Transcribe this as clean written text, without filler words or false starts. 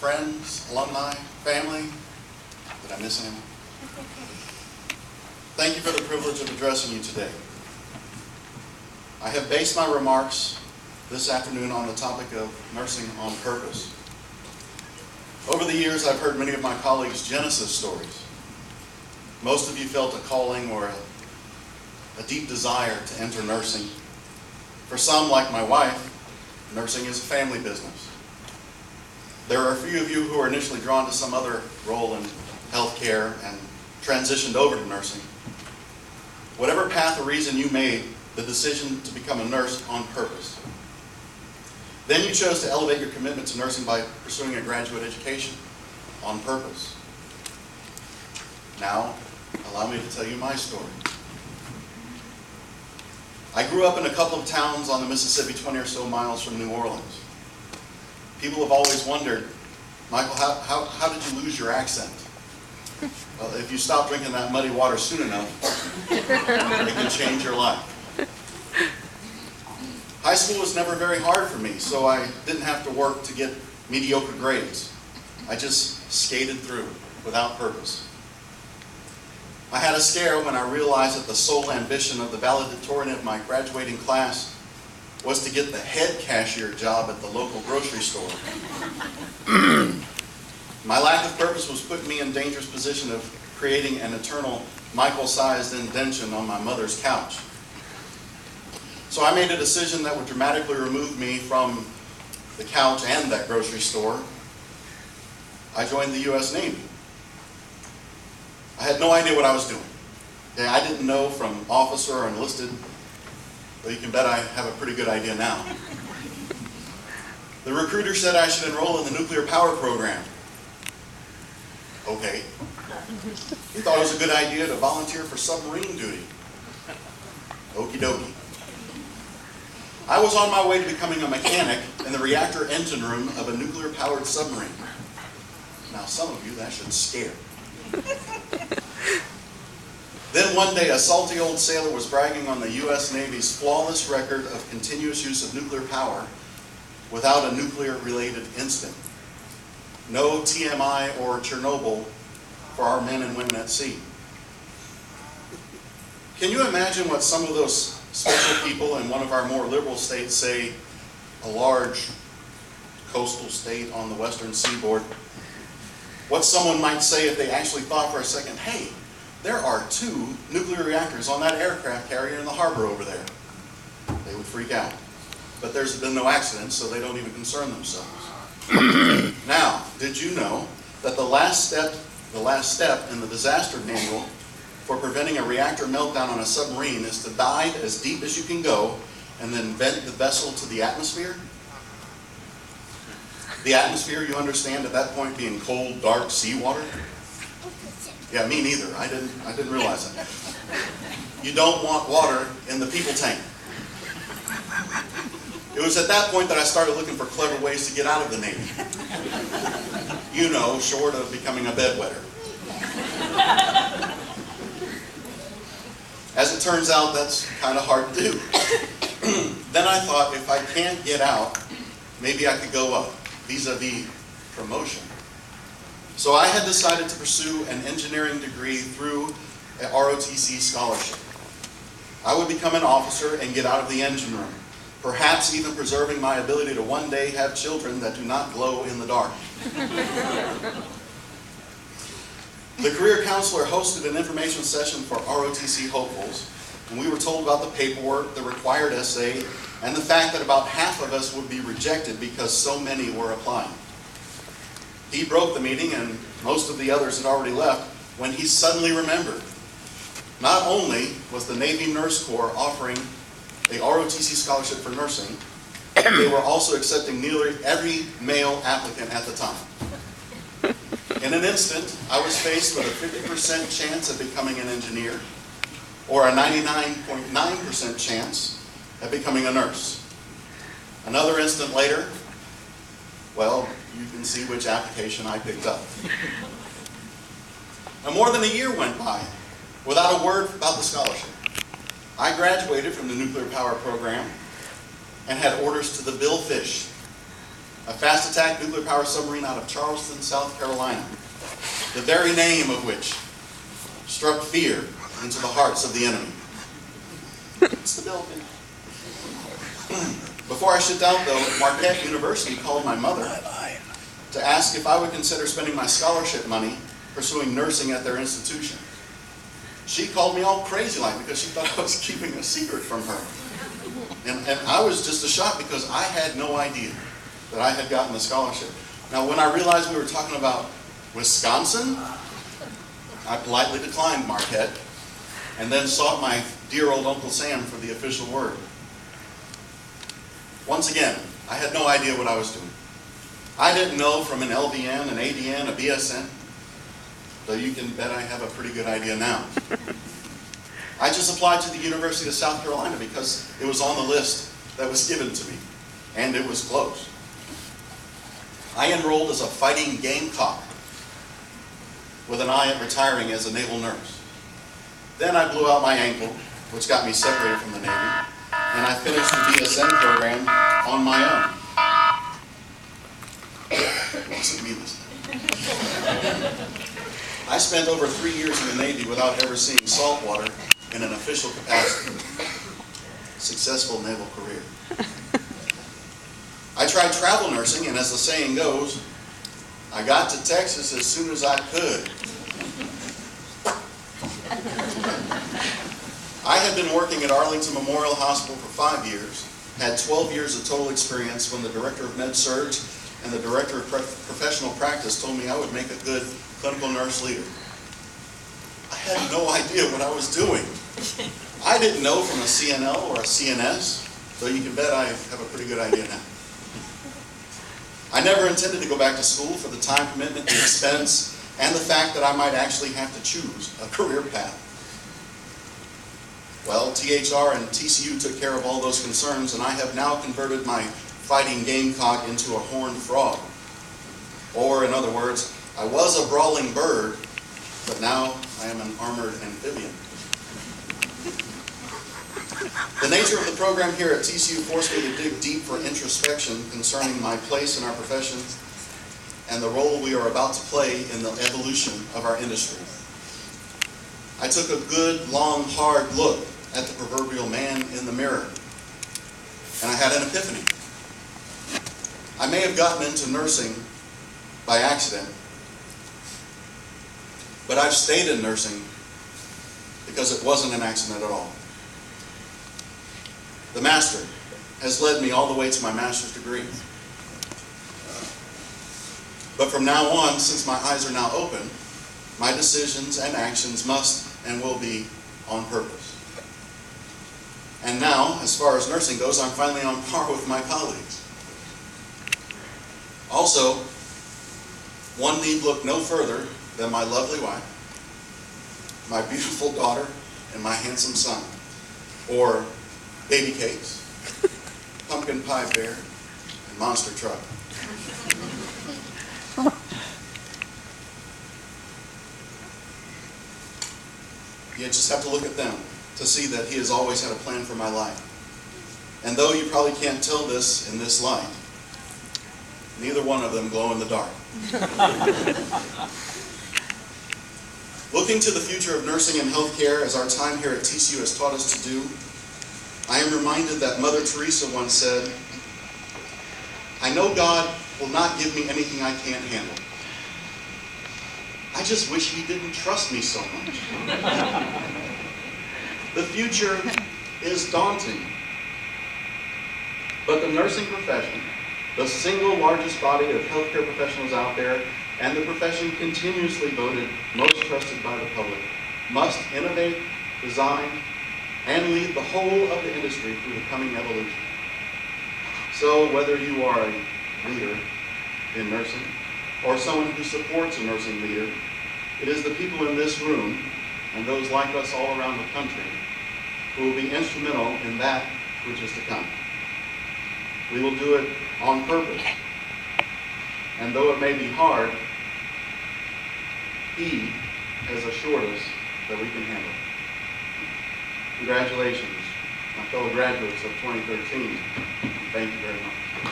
friends, alumni, family. Did I miss anyone? Thank you for the privilege of addressing you today. I have based my remarks this afternoon on the topic of nursing on purpose. Over the years, I've heard many of my colleagues' Genesis stories. Most of you felt a calling or a deep desire to enter nursing. For some, like my wife, nursing is a family business. There are a few of you who are initially drawn to some other role in healthcare and transitioned over to nursing. Whatever path or reason you made the decision to become a nurse on purpose. Then you chose to elevate your commitment to nursing by pursuing a graduate education on purpose. Now, allow me to tell you my story. I grew up in a couple of towns on the Mississippi, 20 or so miles from New Orleans. People have always wondered, Michael, how did you lose your accent? Well, if you stop drinking that muddy water soon enough, it can change your life. High school was never very hard for me, so I didn't have to work to get mediocre grades. I just skated through without purpose. I had a scare when I realized that the sole ambition of the valedictorian of my graduating class was to get the head cashier job at the local grocery store. My lack of purpose was putting me in dangerous position of creating an eternal Michael-sized indention on my mother's couch. So I made a decision that would dramatically remove me from the couch and that grocery store. I joined the U.S. Navy. I had no idea what I was doing. Okay, I didn't know from officer or enlisted, but you can bet I have a pretty good idea now. The recruiter said I should enroll in the nuclear power program. Okay. He thought it was a good idea to volunteer for submarine duty. Okie dokie. I was on my way to becoming a mechanic in the reactor engine room of a nuclear-powered submarine. Now, some of you, that should scare. Then one day, a salty old sailor was bragging on the U.S. Navy's flawless record of continuous use of nuclear power without a nuclear-related incident. No TMI or Chernobyl for our men and women at sea. Can you imagine what some of those special people in one of our more liberal states, say a large coastal state on the western seaboard, what someone might say if they actually thought for a second, hey, there are 2 nuclear reactors on that aircraft carrier in the harbor over there. They would freak out. But there's been no accidents, so they don't even concern themselves. Now, did you know that the last step in the disaster manual for preventing a reactor meltdown on a submarine is to dive as deep as you can go and then vent the vessel to the atmosphere? The atmosphere, you understand, at that point being cold, dark seawater? Yeah, me neither. I didn't realize that. You don't want water in the people tank. It was at that point that I started looking for clever ways to get out of the Navy. You know, short of becoming a bedwetter. As it turns out, that's kind of hard to do. Then I thought, if I can't get out, maybe I could go up, vis-a-vis promotion. So I had decided to pursue an engineering degree through a ROTC scholarship. I would become an officer and get out of the engine room, perhaps even preserving my ability to one day have children that do not glow in the dark. The career counselor hosted an information session for ROTC hopefuls, and we were told about the paperwork, the required essay, and the fact that about half of us would be rejected because so many were applying. He broke the meeting, and most of the others had already left, when he suddenly remembered. Not only was the Navy Nurse Corps offering a ROTC scholarship for nursing, they were also accepting nearly every male applicant at the time. In an instant, I was faced with a 50% chance of becoming an engineer, or a 99.9% chance of becoming a nurse. Another instant later, well, you can see which application I picked up. Now, more than a year went by without a word about the scholarship. I graduated from the nuclear power program and had orders to the billfish. a fast-attack nuclear power submarine out of Charleston, South Carolina, the very name of which struck fear into the hearts of the enemy. It's the building. Before I shipped out, though, Marquette University called my mother to ask if I would consider spending my scholarship money pursuing nursing at their institution. She called me all crazy-like because she thought I was keeping a secret from her. And I was just as shocked because I had no idea that I had gotten the scholarship. Now, when I realized we were talking about Wisconsin, I politely declined Marquette and then sought my dear old Uncle Sam for the official word. Once again, I had no idea what I was doing. I didn't know from an LVN, an ADN, a BSN, though you can bet I have a pretty good idea now. I just applied to the University of South Carolina because it was on the list that was given to me, and it was close. I enrolled as a fighting Gamecock with an eye at retiring as a naval nurse. Then I blew out my ankle, which got me separated from the Navy, and I finished the BSN program on my own. It wasn't me this time. I spent over 3 years in the Navy without ever seeing salt water in an official capacity. Successful naval career. I tried travel nursing, and as the saying goes, I got to Texas as soon as I could. I had been working at Arlington Memorial Hospital for 5 years, had 12 years of total experience when the director of Med-Surg and the director of professional practice told me I would make a good clinical nurse leader. I had no idea what I was doing. I didn't know from a CNL or a CNS, so you can bet I have a pretty good idea now. I never intended to go back to school for the time commitment, the expense, and the fact that I might actually have to choose a career path. Well, THR and TCU took care of all those concerns, and I have now converted my fighting Gamecock into a horned frog. Or, in other words, I was a brawling bird, but now I am an armored amphibian. The nature of the program here at TCU forced me to dig deep for introspection concerning my place in our profession and the role we are about to play in the evolution of our industry. I took a good, long, hard look at the proverbial man in the mirror, and I had an epiphany. I may have gotten into nursing by accident, but I've stayed in nursing because it wasn't an accident at all. The Master has led me all the way to my master's degree. But from now on, since my eyes are now open, my decisions and actions must and will be on purpose. And now, as far as nursing goes, I'm finally on par with my colleagues. Also, one need look no further than my lovely wife, my beautiful daughter, and my handsome son, or baby cakes, pumpkin pie bear, and monster truck. You just have to look at them to see that He has always had a plan for my life. And though you probably can't tell this in this light, neither one of them glow in the dark. Looking to the future of nursing and healthcare, as our time here at TCU has taught us to do, I am reminded that Mother Teresa once said, "I know God will not give me anything I can't handle. I just wish He didn't trust me so much." The future is daunting, but the nursing profession, the single largest body of healthcare professionals out there, and the profession continuously voted most trusted by the public, must innovate, design, and lead the whole of the industry through the coming evolution. So whether you are a leader in nursing or someone who supports a nursing leader, it is the people in this room and those like us all around the country who will be instrumental in that which is to come. We will do it on purpose. And though it may be hard, He has assured us that we can handle it. Congratulations, my fellow graduates of 2013. Thank you very much.